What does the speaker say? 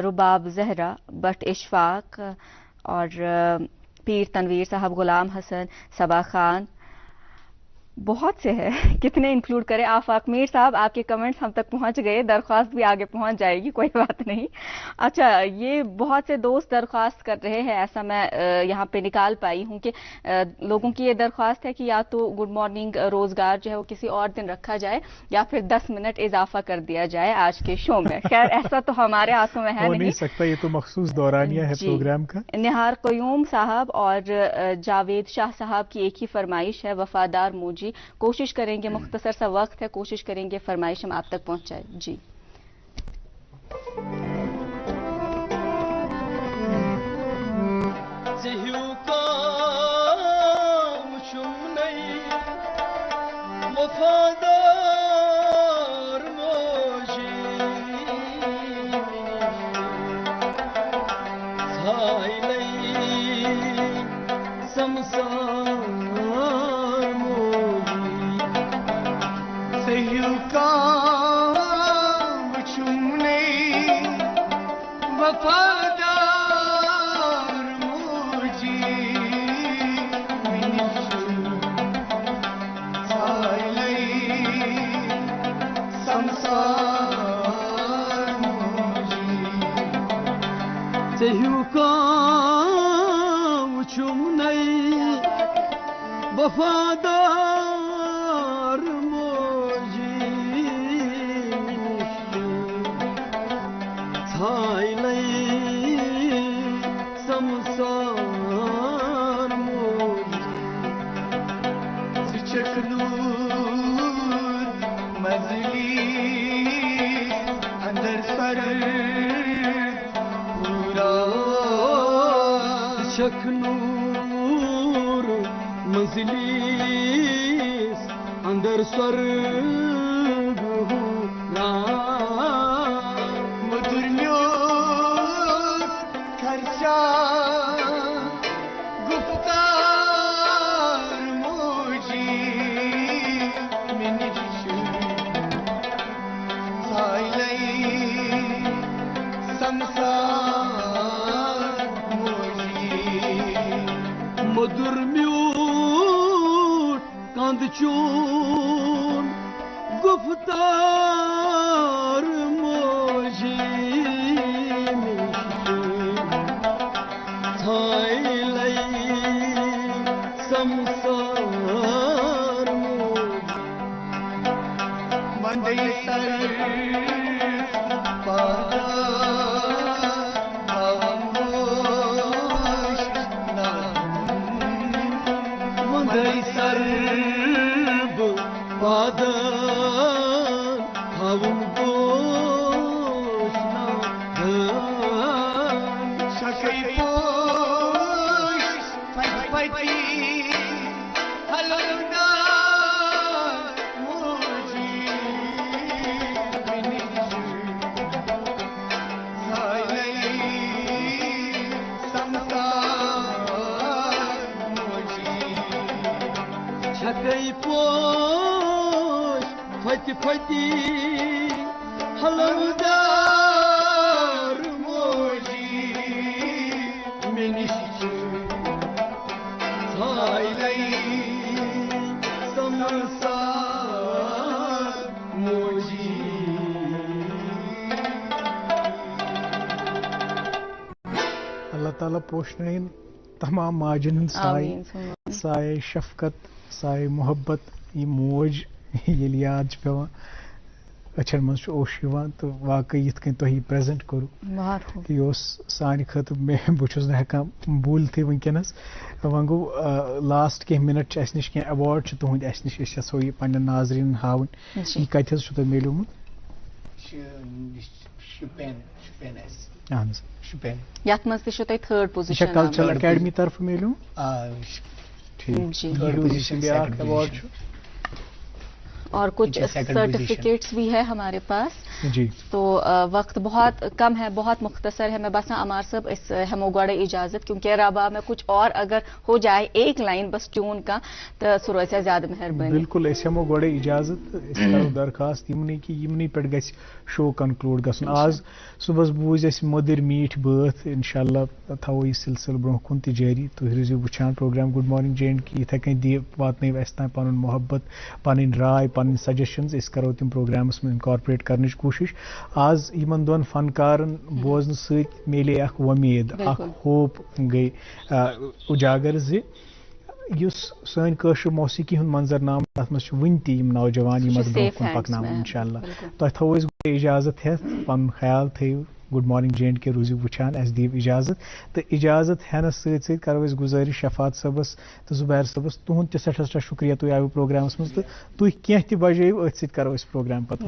रुबाब Zahra, but Ishfaq और पीर तनवीर साहब, गुलाम हसन, सबा खान, बहुत से हैं, कितने इंक्लूड करें। आफाक मीर साहब, आपके कमेंट्स हम तक पहुंच गए, दरख्वास्त भी आगे पहुंच जाएगी, कोई बात नहीं। अच्छा, ये बहुत से दोस्त दरख्वास्त कर रहे हैं, ऐसा मैं यहाँ पे निकाल पाई हूँ कि लोगों की ये दरख्वास्त है कि या तो गुड मॉर्निंग रोजगार जो है वो किसी और दिन रखा जाए या फिर 10 मिनट इजाफा कर दिया जाए आज के शो में। खैर, ऐसा तो हमारे हाथों में है नहीं सकता, ये तो मखसूस दौरानिया है प्रोग्राम का। निहार कयूम साहब और जावेद शाह साहब की एक ही फरमाइश है, वफादार मोजी। कोशिश करेंगे, मुख्तसर सा वक्त है, कोशिश करेंगे फरमाइश हम आप तक पहुंचाए। जी, वफादार मोजी थाईलई समसार मोजी सिचकनूर मजली अंदर सर पूरा सिचकनूर मजलिस अंदर स्वर्ग मधुर्यो खर्चा गुप्तार मोजी मिनिशु साइलई संसार मोजी मधुर्यो चून गुफ्तार मोजी थाईलई संसार मोजी मंदई सर पादा मंदई sir havum boşna şakay boş fati halunda muji miniju sailai samsar muji şakay boş fati fati halandar moji menişçi sailay samsar moji अल्लाह ताला पोषण तमाम माजन साय साय शफकत साय मोहब्बत ये मोज ये याद पेवान अचन मज ओश तो वाकई ये तुम प्रेजेंट करूँ यह सान खत मे बहुत हेकान भूलत वनकस वन गो लास्ट कह मिनट नश कह अवार्ड तुंद नश सो यह पे नाजरीन हावन यह कत मिलूमुत थर्ड पोजीशन कल्चरल अकेडमी तरफ मिलू और कुछ सर्टिफिकेट्स भी है हमारे पास। जी तो वक्त बहुत कम है, बहुत मुख्तसर है। मैं बस अमार साहब इस हमो गड़े इजाजत, क्योंकि रबा में कुछ और अगर हो जाए एक लाइन बस ट्यून का तो सुरो से ज्यादा मेहरबानी। बिल्कुल हमो गड़े इजाजत करो दरखास्त यमनी कि यमनी पे गस शो कनक्लूड गसन। आज सुबह बूज मदर मीठ बात, इंशाल्लाह थो यह सिलसिल ब्रोह कुन जारी। तुम रोजो वुचान प्रोग्राम गुड मॉर्निंग J&K, इथे कन वातन अस तान पन मोहब्बत, पन राय, पन सजेशंस अस करो तम प्रोग्रामस में इनकॉर्पोरेट करने कोशिश। आज इन दोन फनकारन बोजन सत मिले अख वमीद, अख होप गई उजागर ज सन कशर मौसीकी हुंद मंजरनाम तथ मज वन ती नौजवान ब्रोह कुन पकना इंशाल्लाह। तुह थो इजाजत हेत, पन ख्याल थो। गुड मॉर्निंग J&K रोजो वुचान, अस दीव इजाजत। तो इजाजत हेनस सत करो गुजारिश शफात सबस तो जुबैर सबस, तुहद सठा शुक्रिया, तुम आयो प्रोग्रामस मज तो तुम कह बजायो अथ सत करो प्रोग्राम पत।